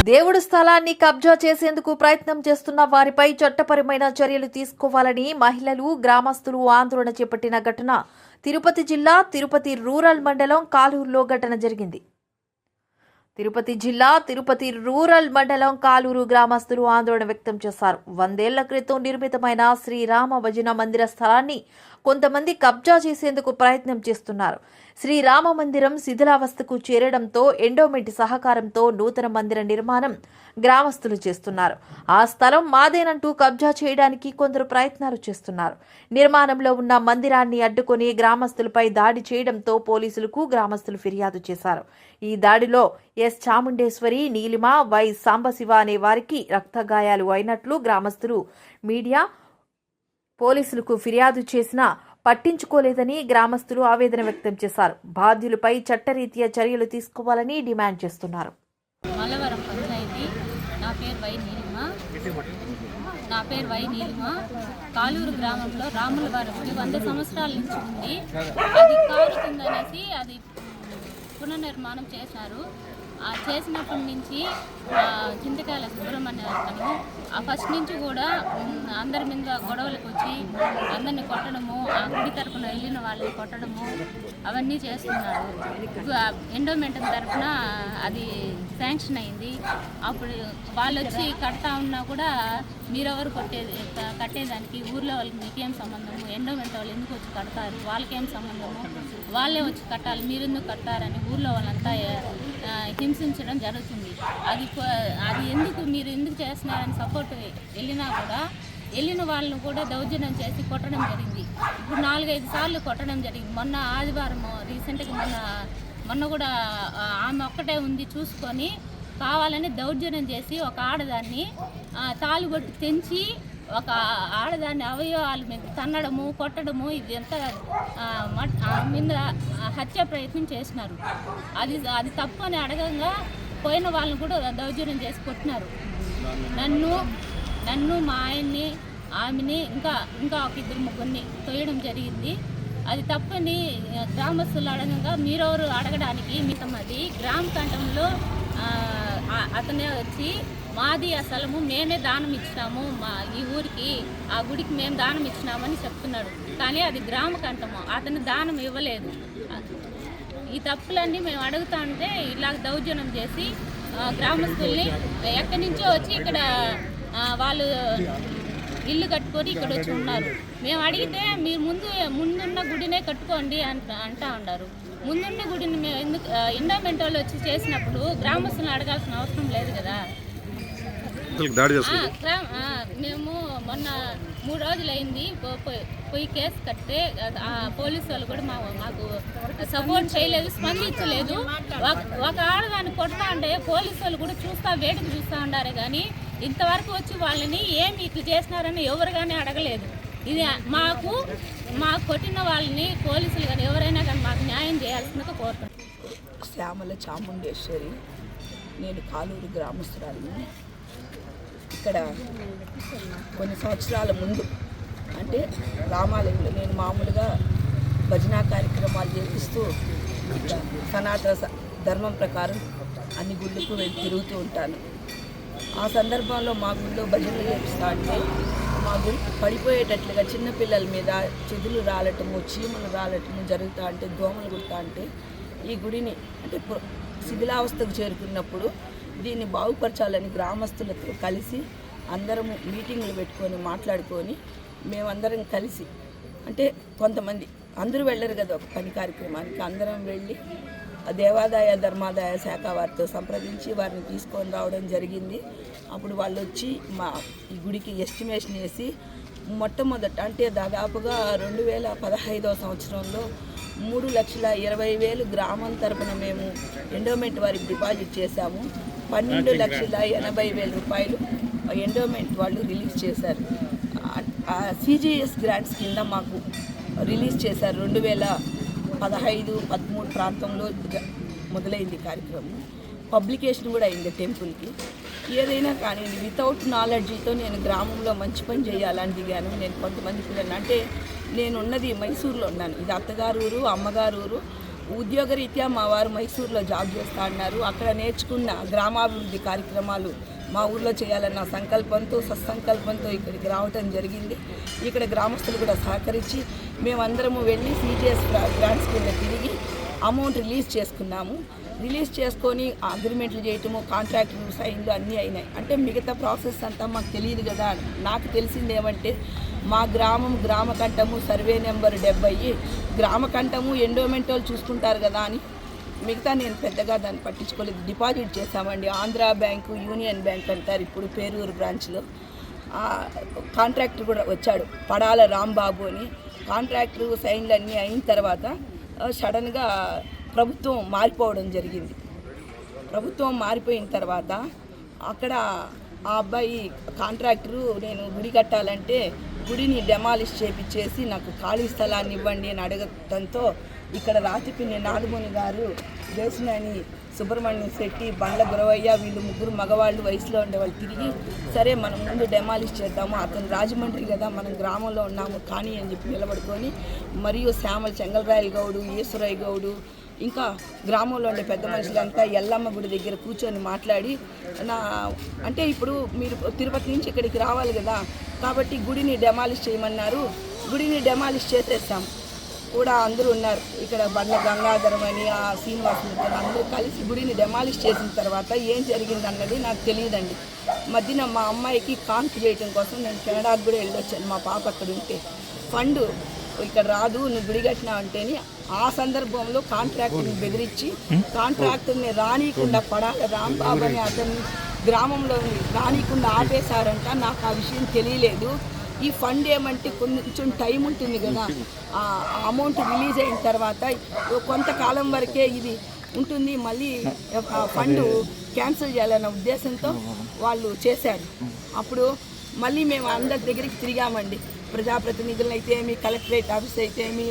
దేవుడి స్థలాన్ని కబ్జా చేసేందుకు ప్రయత్నం చేస్తున్న వారిపై చట్టపరమైన చర్యలు తీసుకోవాలని మహిళలు, గ్రామస్తులు ఆందోళన చేపట్టిన ఘటన తిరుపతి జిల్లా తిరుపతి రూరల్ మండలం కాలూరులో ఘటన జరిగింది. తిరుపతి జిల్లా తిరుపతి రూరల్ మండలం కాలూరు గ్రామస్తులు ఆందోళన వ్యక్తం చేశారు. 100 ఏళ్ల క్రితం నిర్మితమైన శ్రీరామ భజన మందిర స్థలాన్ని కొంతమంది కబ్జా చేసేందుకు ప్రయత్నం చేస్తున్నారు. శ్రీరామ మందిరం శిథిలావస్థకు చేరడంతో ఎండోమెంట్ సహకారంతో నూతన మందిర నిర్మాణం గ్రామస్తులు చేస్తున్నారు. ఆ స్థలం మాదేనంటూ కబ్జా చేయడానికి కొందరు ప్రయత్నాలు చేస్తున్నారు. నిర్మాణంలో ఉన్న మందిరాన్ని అడ్డుకొని గ్రామస్తులపై దాడి చేయడంతో పోలీసులకు గ్రామస్తులు ఫిర్యాదు చేశారు. ఈ దాడిలో ఎస్ చాముండేశ్వరి, నీలిమ, వై సాంబశివ అనే వారికి రక్తగాయాలు అయినట్లు గ్రామస్తులు మీడియా పోలీసులకు ఫిర్యాదు చేసినా పట్టించుకోలేదని గ్రామస్తులు ఆవేదన వ్యక్తం చేశారు. బాధ్యులపై చట్టరీత్యా చర్యలు తీసుకోవాలని డిమాండ్ చేస్తున్నారు. మల్లవరం పంచాయతీ. నా పేరు వై నీలిమ. కాలూరు గ్రామంలో రాముల వారి గుడి 100 సంవత్సరాల నుంచి ఉంది. అది కారుతుందనేసి అది పునర్నిర్మాణం చేశారు. చేసినప్పటి నుంచి చింతకాయల సుబ్రహ్మణ్య అతను ఫస్ట్ నుంచి కూడా అందరి మీద గొడవలకు వచ్చి అందరిని కొట్టడము, ఆ గుడి తరపున వెళ్ళిన వాళ్ళని కొట్టడము అవన్నీ చేస్తున్నారు. ఎండోమెంట్ తరపున అది శాంక్షన్ అయింది. అప్పుడు వాళ్ళు వచ్చి కడతా ఉన్నా కూడా మీరెవరు కట్టేదానికి ఊర్లో వాళ్ళకి మీకేం సంబంధము, ఎండోమెంట్ వాళ్ళు ఎందుకు వచ్చి కడతారు, వాళ్ళకేం సంబంధము, వాళ్ళే వచ్చి కట్టాలి, మీరెందుకు కట్టారని ఊర్లో వాళ్ళంతా హింసించడం జరుగుతుంది. అది మీరు ఎందుకు చేస్తున్నారని సపోర్ట్ వెళ్ళినా కూడా వెళ్ళిన వాళ్ళను కూడా దౌర్జన్యం చేసి కొట్టడం జరిగింది. ఇప్పుడు 4-5 సార్లు కొట్టడం జరిగింది. మొన్న ఆదివారం రీసెంట్గా మొన్న కూడా ఆమె ఒక్కటే ఉంది చూసుకొని కావాలని దౌర్జన్యం చేసి ఒక ఆడదాన్ని తాళిబొట్టు తెంచి ఒక ఆడదాన్ని అవయవాల మీద తన్నడము, కొట్టడము, ఇది అంతా మీద హత్య ప్రయత్నం చేసినారు. అది తప్పు అని అడగంగా పోయిన వాళ్ళని కూడా దౌర్జన్యం చేసి కొట్టినారు. నన్ను మా ఆయన్ని, ఆమెని ఇంకా ఒక 2-3 తోయడం జరిగింది. అది తప్పని గ్రామస్తులు అడగంగా మీరెవరు అడగడానికి మితమది గ్రామ కంఠంలో అతనే వచ్చి మాది ఆ స్థలము మేమే దానం ఇచ్చినాము, ఈ ఊరికి ఆ గుడికి మేము దానం ఇచ్చినామని చెప్తున్నాడు. కానీ అది గ్రామ కంఠము, అతను దానం ఇవ్వలేదు. ఈ తప్పులన్నీ మేము అడుగుతా ఉంటే ఇలాగ దౌర్జన్యం చేసి గ్రామస్తుల్ని ఎక్కడి నుంచో వచ్చి ఇక్కడ వాళ్ళు ఇల్లు కట్టుకొని ఇక్కడ వచ్చి ఉన్నారు. మేము అడిగితే మీరు ముందున్న గుడినే కట్టుకోండి అంటా ఉన్నారు. ముందున్న గుడిని మేము ఎందుకు ఎండోమెంట్ వాళ్ళు వచ్చి చేసినప్పుడు గ్రామస్తులను అడగాల్సిన అవసరం లేదు కదా. మేము మొన్న 3 రోజులు అయింది పోయి కేసు కడితే పోలీసు వాళ్ళు కూడా మాకు సపోర్ట్ చేయలేదు, స్పందించలేదు. ఒక ఆడదాన్ని కొడతా అంటే పోలీసు వాళ్ళు కూడా వేడికి చూస్తూ ఉండారే కానీ ఇంతవరకు వచ్చి వాళ్ళని ఏమి ఇట్లా చేసినారని ఎవరు కానీ అడగలేదు. ఇది మాకు కొట్టిన వాళ్ళని పోలీసులు కానీ ఎవరైనా కానీ మాకు న్యాయం చేయాల్సిందిగా కోరుతున్నాం. శ్యామల చాముండేశ్వరి, నేను కాలూరు గ్రామస్తురాలిని. ఇక్కడ కొన్ని సంవత్సరాల ముందు అంటే రామాలయంలో నేను మామూలుగా భజనా కార్యక్రమాలు చేపిస్తూ సనాతన ధర్మం ప్రకారం అన్ని గుళ్ళకు వెళ్ళి తిరుగుతూ ఉంటాను. ఆ సందర్భంలో మా గుడిలో భజనలు చేపిస్తూ అంటే మా గుడి పడిపోయేటట్లుగా చిన్నపిల్లల మీద చెదులు రాలటము, చీమలు రాలటము జరుగుతూ అంటే, దోమలు కుడతా అంటే ఈ గుడిని అంటే శిథిలావస్థకు చేరుకున్నప్పుడు దీన్ని బాగుపరచాలని గ్రామస్తులతో కలిసి అందరము మీటింగ్లు పెట్టుకొని మాట్లాడుకొని మేమందరం కలిసి అంటే కొంతమంది అందరూ వెళ్ళరు కదా ఒక పని కార్యక్రమానికి, అందరం వెళ్ళి దేవాదాయ ధర్మాదాయ శాఖ వారితో సంప్రదించి వారిని తీసుకొని రావడం జరిగింది. అప్పుడు వాళ్ళు వచ్చి ఈ గుడికి ఎస్టిమేషన్ వేసి మొట్టమొదట అంటే దాదాపుగా 2015వ సంవత్సరంలో 3,20,000 గ్రామం తరపున మేము ఎండోమెంట్ వారికి డిపాజిట్ చేశాము. 12,80,000 రూపాయలు ఎండోమెంట్ వాళ్ళు రిలీజ్ చేశారు. సిజిఎస్ గ్రాంట్స్ కింద మాకు రిలీజ్ చేశారు. 2015-13 ప్రాంతంలో మొదలైంది కార్యక్రమం. పబ్లికేషన్ కూడా అయింది టెంపుల్కి. ఏదైనా కానీ వితౌట్ నాలెడ్జ్తో నేను గ్రామంలో మంచి పని చేయాలని దిగాను. నేను కొంతమంది పిల్లలు అంటే నేనున్నది మైసూరులో ఉన్నాను. ఇది అత్తగారు ఊరు, అమ్మగారు ఊరు. ఉద్యోగరీత్యా మా వారు మైసూరులో జాబ్ చేస్తా అన్నారు. అక్కడ నేర్చుకున్న గ్రామాభివృద్ధి కార్యక్రమాలు మా ఊర్లో చేయాలన్న సంకల్పంతో సత్సంకల్పంతో ఇక్కడికి రావటం జరిగింది. ఇక్కడ గ్రామస్తులు కూడా సహకరించి మేమందరము వెళ్ళి సిజిఎస్ గ్రాంట్స్ కింద తిరిగి అమౌంట్ రిలీజ్ చేసుకున్నాము. రిలీజ్ చేసుకొని అగ్రిమెంట్లు చేయటము, కాంట్రాక్ట్లు సైన్లు అన్నీ అయినాయి. అంటే మిగతా ప్రాసెస్ అంతా మాకు తెలియదు కదా. నాకు తెలిసింది ఏమంటే మా గ్రామ కంఠము సర్వే నెంబర్ 70 గ్రామ కంఠము ఎండోమెంట్ వాళ్ళు చూసుకుంటారు కదా అని మిగతా నేను పెద్దగా దాన్ని పట్టించుకోలేదు. డిపాజిట్ చేశామండి. ఆంధ్రా బ్యాంకు, యూనియన్ బ్యాంక్ అంటారు ఇప్పుడు పేరూరు బ్రాంచ్లో. కాంట్రాక్టర్ కూడా వచ్చాడు, పడాల రాంబాబు అని. కాంట్రాక్టర్ సైన్లు అన్నీ అయిన తర్వాత సడన్గా ప్రభుత్వం మారిపోవడం జరిగింది. ప్రభుత్వం మారిపోయిన తర్వాత అక్కడ ఆ అబ్బాయి కాంట్రాక్టరు నేను గుడి కట్టాలంటే గుడిని డెమాలిష్ చేపించేసి నాకు ఖాళీ స్థలాన్ని ఇవ్వండి అని అడగటంతో ఇక్కడ రాతిపిన్ని నాలుగుని గారు, దేశనాని సుబ్రహ్మణ్యం శెట్టి, బండ్ల గురవయ్య వీళ్ళు ముగ్గురు మగవాళ్ళు వయసులో ఉండేవాళ్ళు తిరిగి సరే మనం ముందు డెమాలిష్ చేద్దాము, అతను రాజమండ్రి కదా మనం గ్రామంలో ఉన్నాము కానీ అని చెప్పి నిలబడుకొని మరియు శ్యామల చెంగలరాయల గౌడు, ఈశ్వరయ్య గౌడు ఇంకా గ్రామంలో ఉండే పెద్ద మనుషులంతా ఎల్లమ్మ గుడి దగ్గర కూర్చొని మాట్లాడి అంటే ఇప్పుడు మీరు తిరుపతి నుంచి ఇక్కడికి రావాలి కదా కాబట్టి గుడిని డెమాలిష్ చేయమన్నారు. గుడిని డెమాలిష్ చేసేస్తాం కూడా అందరూ ఉన్నారు ఇక్కడ. బండ్ల గంగాధరం అని ఆ శ్రీనివాసమూర్తి అందరూ కలిసి గుడిని డెమాలిష్ చేసిన తర్వాత ఏం జరిగింది అన్నది నాకు తెలియదండి. మధ్యన మా అమ్మాయికి కాన్పు చేయటం కోసం నేను కెనడాకు కూడా వెళ్ళొచ్చాను. మా పాప అక్కడ ఉంటే ఫండ్ ఇక్కడ రాదు నువ్వు గుడి కట్టినావు అంటేని ఆ సందర్భంలో కాంట్రాక్టర్ని బెదిరించి కాంట్రాక్టర్ని రానియకుండా పడాల రాంబాబు అని అతన్ని గ్రామంలో రానియకుండా ఆపేశారంట. నాకు ఆ విషయం తెలియలేదు. ఈ ఫండ్ ఏమంటే కొంచెం టైం ఉంటుంది కదా, ఆ అమౌంట్ రిలీజ్ అయిన తర్వాత కొంతకాలం వరకే ఇది ఉంటుంది, మళ్ళీ ఫండ్ క్యాన్సిల్ చేయాలన్న ఉద్దేశంతో వాళ్ళు చేశారు. అప్పుడు మళ్ళీ మేము అందరి దగ్గరికి తిరిగామండి. ప్రజాప్రతినిధులను అయితే ఏమి, కలెక్టరేట్ ఆఫీస్ అయితే ఏమి,